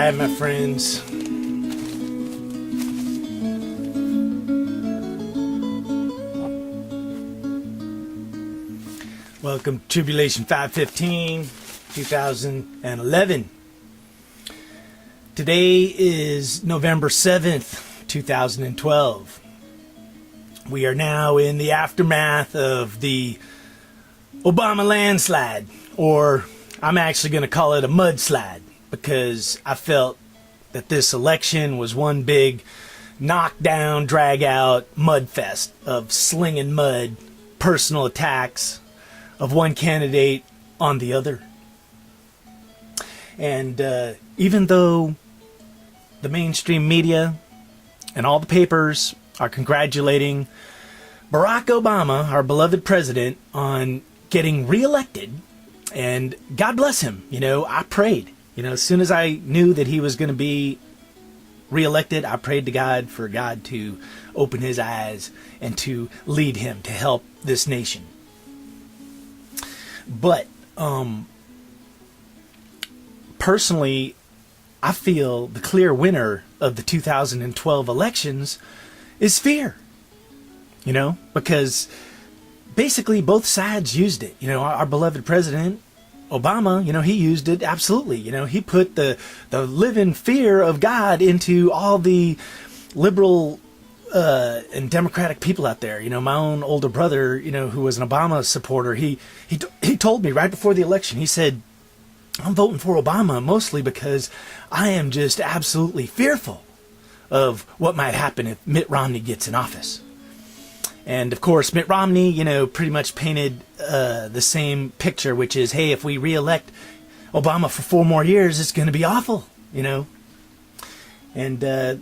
right, my friends. Welcome to Tribulation 515, 2011. Today is November 7th, 2012. We are now in the aftermath of the Obama landslide, or I'm actually going to call it a mudslide, because I felt that this election was one big knockdown, drag out mud fest of slinging mud, personal attacks of one candidate on the other. And even though the mainstream media and all the papers are congratulating Barrack Obama, our beloved president, on getting reelected, and God bless him, I prayed. As soon as I knew that he was going to be reelected, I prayed to God for God to open his eyes and to lead him to help this nation. But personally, I feel the clear winner of the 2012 elections is fear. Because basically both sides used it. Our beloved president Obama, he used it absolutely. He put the living fear of God into all the liberal and democratic people out there. My own older brother, who was an Obama supporter, he told me right before the election, he said, I'm voting for Obama mostly because I am just absolutely fearful of what might happen if Mitt Romney gets in office. And of course, Mitt Romney, pretty much painted the same picture, which is, hey, if we reelect Obama for 4 more years, it's going to be awful, And, the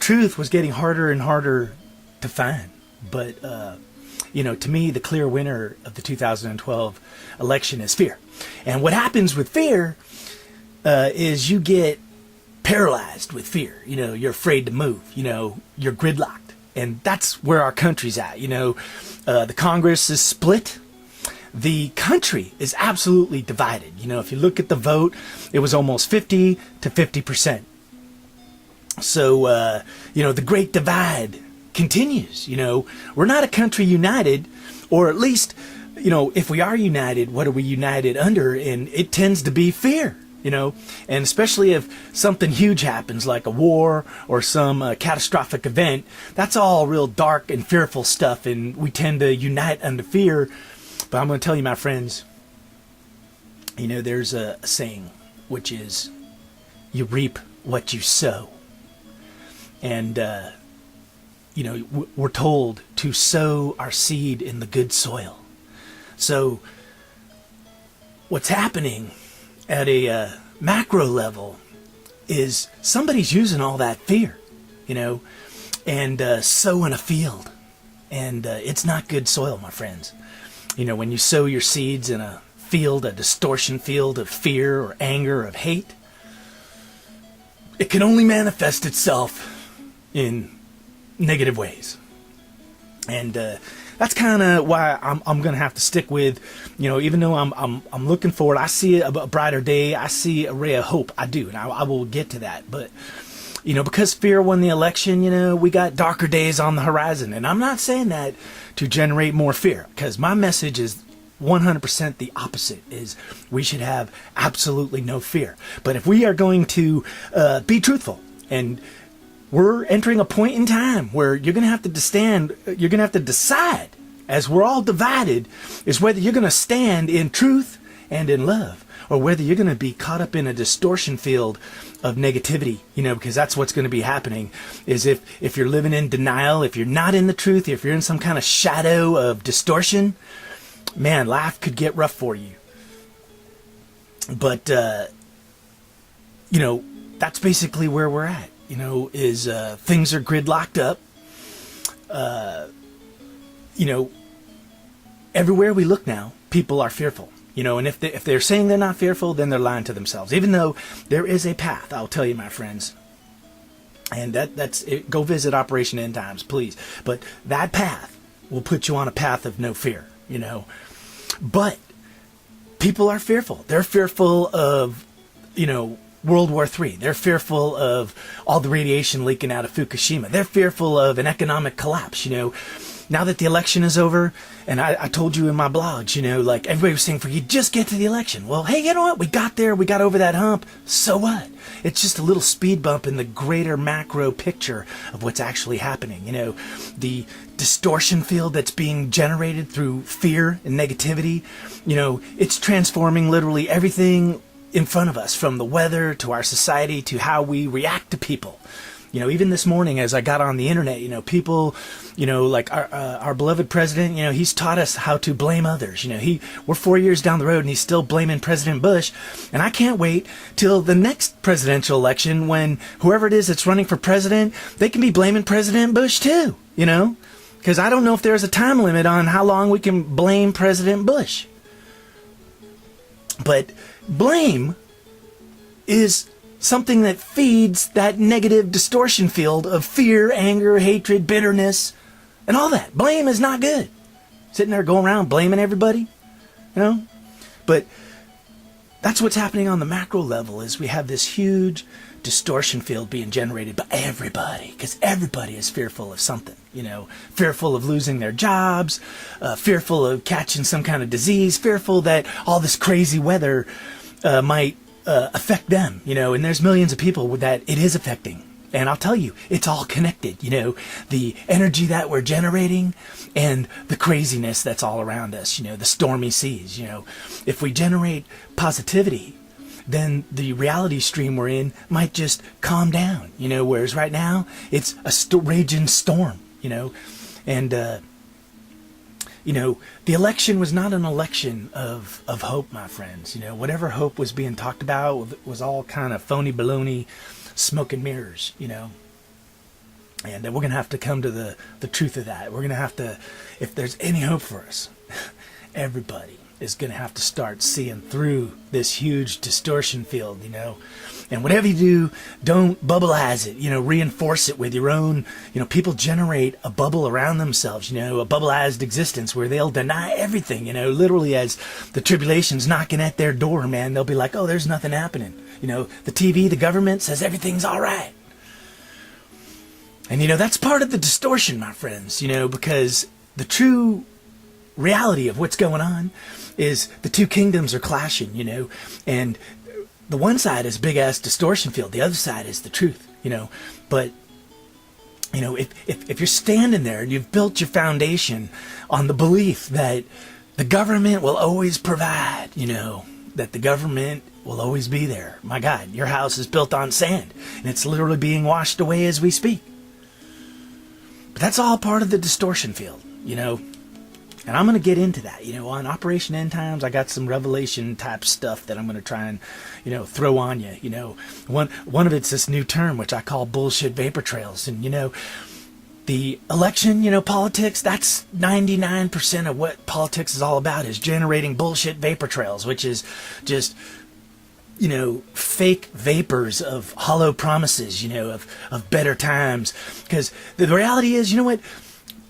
truth was getting harder and harder to find. But, to me, the clear winner of the 2012 election is fear. And what happens with fear is you get paralyzed with fear. You're afraid to move. You're gridlocked. And that's where our country's at. The Congress is split. The country is absolutely divided. If you look at the vote, it was almost 50 to 50%. So, the great divide continues. We're not a country united, or at least, if we are united, what are we united under? And it tends to be fear. And especially if something huge happens, like a war or some catastrophic event, that's all real dark and fearful stuff, and we tend to unite under fear. But I'm going to tell you, my friends, there's a saying, which is, you reap what you sow. And, we're told to sow our seed in the good soil. So what's happening at a macro level is somebody's using all that fear, and sowing a field. And it's not good soil, my friends. When you sow your seeds in a field, a distortion field of fear or anger or of hate, it can only manifest itself in negative ways. And that's kind of why I'm going to have to stick with, even though I'm looking forward, I see a brighter day, I see a ray of hope, I do, and I will get to that. But, because fear won the election, we got darker days on the horizon. And I'm not saying that to generate more fear, because my message is 100% the opposite, is we should have absolutely no fear. But if we are going to be truthful, and we're entering a point in time where you're going to have to decide, as we're all divided, is whether you're going to stand in truth and in love, or whether you're going to be caught up in a distortion field of negativity, because that's what's going to be happening, is if you're living in denial, if you're not in the truth, if you're in some kind of shadow of distortion, man, life could get rough for you. But, that's basically where we're at. Is things are gridlocked up. Everywhere we look now, people are fearful. And if they're saying they're not fearful, then they're lying to themselves. Even though there is a path, I'll tell you, my friends. And that's it. Go visit Operation End Times, please. But that path will put you on a path of no fear. But people are fearful. They're fearful of, World War III. They're fearful of all the radiation leaking out of Fukushima. They're fearful of an economic collapse, Now that the election is over, and I told you in my blogs, like everybody was saying, for you just get to the election. Well, hey, you know what? We got there. We got over that hump. So what? It's just a little speed bump in the greater macro picture of what's actually happening. The distortion field that's being generated through fear and negativity, it's transforming literally everything in front of us, from the weather to our society to how we react to people. Even this morning as I got on the internet, people, like our beloved president, he's taught us how to blame others. We're 4 years down the road and he's still blaming President Bush. And I can't wait till the next presidential election when whoever it is that's running for president, they can be blaming President Bush too, because I don't know if there's a time limit on how long we can blame President Bush. But blame is something that feeds that negative distortion field of fear, anger, hatred, bitterness, and all that. Blame is not good. Sitting there going around blaming everybody, But that's what's happening on the macro level, is we have this huge distortion field being generated by everybody, because everybody is fearful of something, fearful of losing their jobs, fearful of catching some kind of disease, fearful that all this crazy weather might affect them, and there's millions of people that it is affecting. And I'll tell you, it's all connected, the energy that we're generating and the craziness that's all around us, the stormy seas, if we generate positivity, then the reality stream we're in might just calm down, whereas right now it's a raging storm, and the election was not an election of hope, my friends. Whatever hope was being talked about was all kind of phony baloney, smoke and mirrors, And we're going to have to come to the truth of that. We're going to have to, if there's any hope for us, everybody is going to have to start seeing through this huge distortion field, And whatever you do, don't bubbleize it, reinforce it with your own, people generate a bubble around themselves, a bubbleized existence where they'll deny everything, literally as the tribulation's knocking at their door, man, they'll be like, oh, there's nothing happening. The TV, the government says everything's all right. And, that's part of the distortion, my friends, because the true reality of what's going on is the two kingdoms are clashing, and the one side is big ass distortion field, the other side is the truth, but if you're standing there and you've built your foundation on the belief that the government will always provide, that the government will always be there. My God, your house is built on sand and it's literally being washed away as we speak. But that's all part of the distortion field, And I'm going to get into that, on Operation End Times. I got some revelation type stuff that I'm going to try and, throw on you. One of it's this new term, which I call bullshit vapor trails. And, the election, politics, that's 99% of what politics is all about, is generating bullshit vapor trails, which is just, fake vapors of hollow promises, of better times. Because the reality is,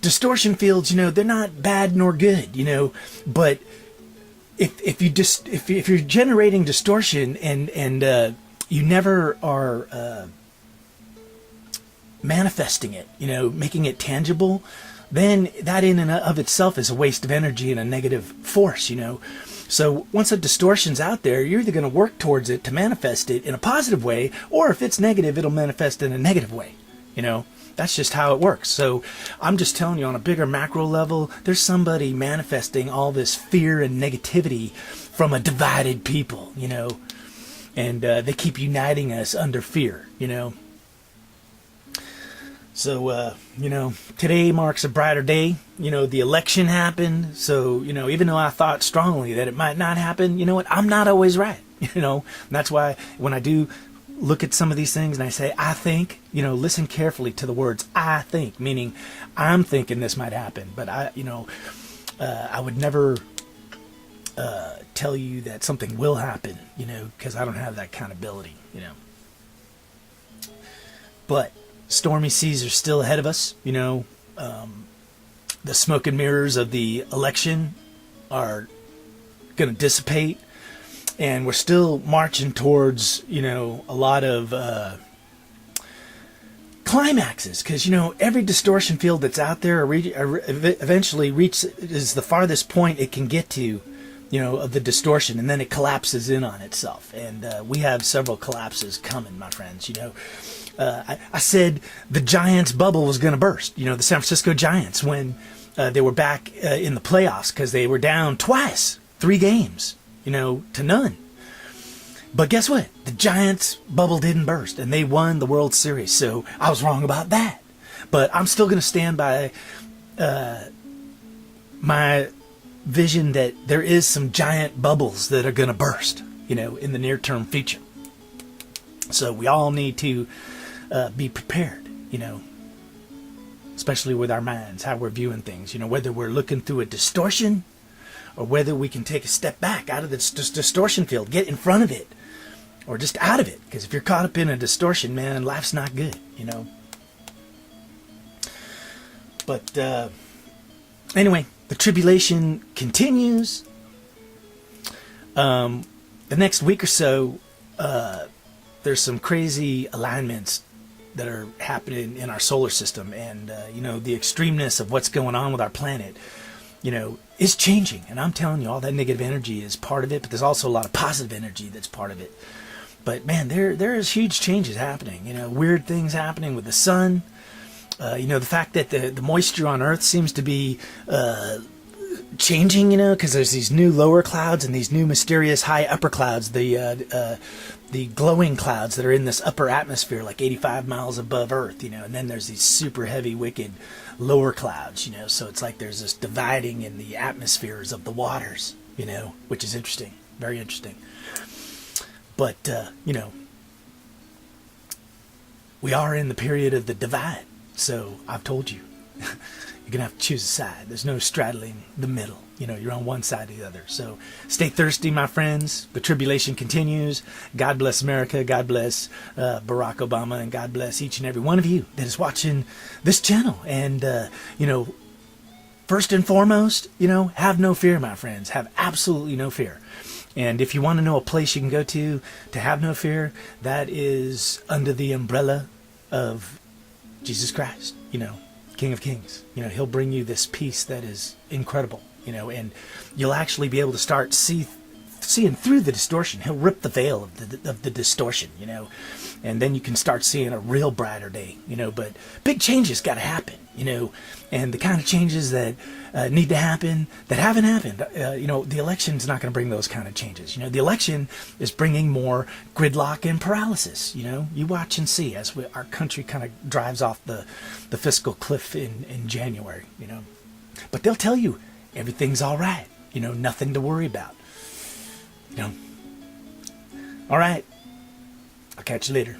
distortion fields, they're not bad nor good, but if you're generating distortion and you never are manifesting it, making it tangible, then that in and of itself is a waste of energy and a negative force, So once a distortion's out there, you're either going to work towards it to manifest it in a positive way, or if it's negative, it'll manifest in a negative way, That's just how it works. So I'm just telling you, on a bigger macro level, there's somebody manifesting all this fear and negativity from a divided people, and they keep uniting us under fear, So, today marks a brighter day. The election happened. So, even though I thought strongly that it might not happen, I'm not always right, And that's why when I do look at some of these things and I say, I think, listen carefully to the words, I think, meaning I'm thinking this might happen, but I would never tell you that something will happen, because I don't have that kind of ability, But stormy seas are still ahead of us, the smoke and mirrors of the election are going to dissipate. And we're still marching towards, you know, a lot of climaxes, because, you know, every distortion field that's out there eventually reaches the farthest point it can get to, you know, of the distortion, and then it collapses in on itself. And we have several collapses coming, my friends. You know, I said the Giants bubble was going to burst. You know, the San Francisco Giants, when they were back in the playoffs, because they were down twice, 3 games, you know, to none. But guess what? The Giants bubble didn't burst, and they won the World Series. So I was wrong about that. But I'm still going to stand by my vision that there is some giant bubbles that are going to burst, you know, in the near-term future. So we all need to be prepared, you know, especially with our minds, how we're viewing things, you know, whether we're looking through a distortion or whether we can take a step back out of this distortion field, get in front of it, or just out of it. Because if you're caught up in a distortion, man, life's not good, you know. But anyway, the tribulation continues. The next week or so, there's some crazy alignments that are happening in our solar system, and you know, the extremeness of what's going on with our planet, you know, is changing. And I'm telling you, all that negative energy is part of it, but there's also a lot of positive energy that's part of it. But man, there is huge changes happening. You know, weird things happening with the sun. You know, the fact that the moisture on Earth seems to be changing, you know, because there's these new lower clouds and these new mysterious high upper clouds, the glowing clouds that are in this upper atmosphere, like 85 miles above Earth, you know, and then there's these super heavy, wicked lower clouds, you know, so it's like there's this dividing in the atmospheres of the waters, you know, which is interesting, very interesting. But, you know, we are in the period of the divide, so I've told you. You're going to have to choose a side. There's no straddling the middle. You know, you're on one side or the other. So stay thirsty, my friends. The tribulation continues. God bless America. God bless Barrack Obama. And God bless each and every one of you that is watching this channel. And, you know, first and foremost, you know, have no fear, my friends. Have absolutely no fear. And if you want to know a place you can go to have no fear, that is under the umbrella of Jesus Christ, you know, King of Kings. You know, he'll bring you this peace that is incredible, you know, and you'll actually be able to start seeing through the distortion. He'll rip the veil of the distortion, you know, and then you can start seeing a real brighter day, you know. But big changes got to happen, you know, and the kind of changes that need to happen that haven't happened, you know, the election's not going to bring those kind of changes. You know, the election is bringing more gridlock and paralysis. You know, you watch and see as our country kind of drives off the fiscal cliff in January, you know. But they'll tell you everything's all right, you know, nothing to worry about, you know. All right, I'll catch you later.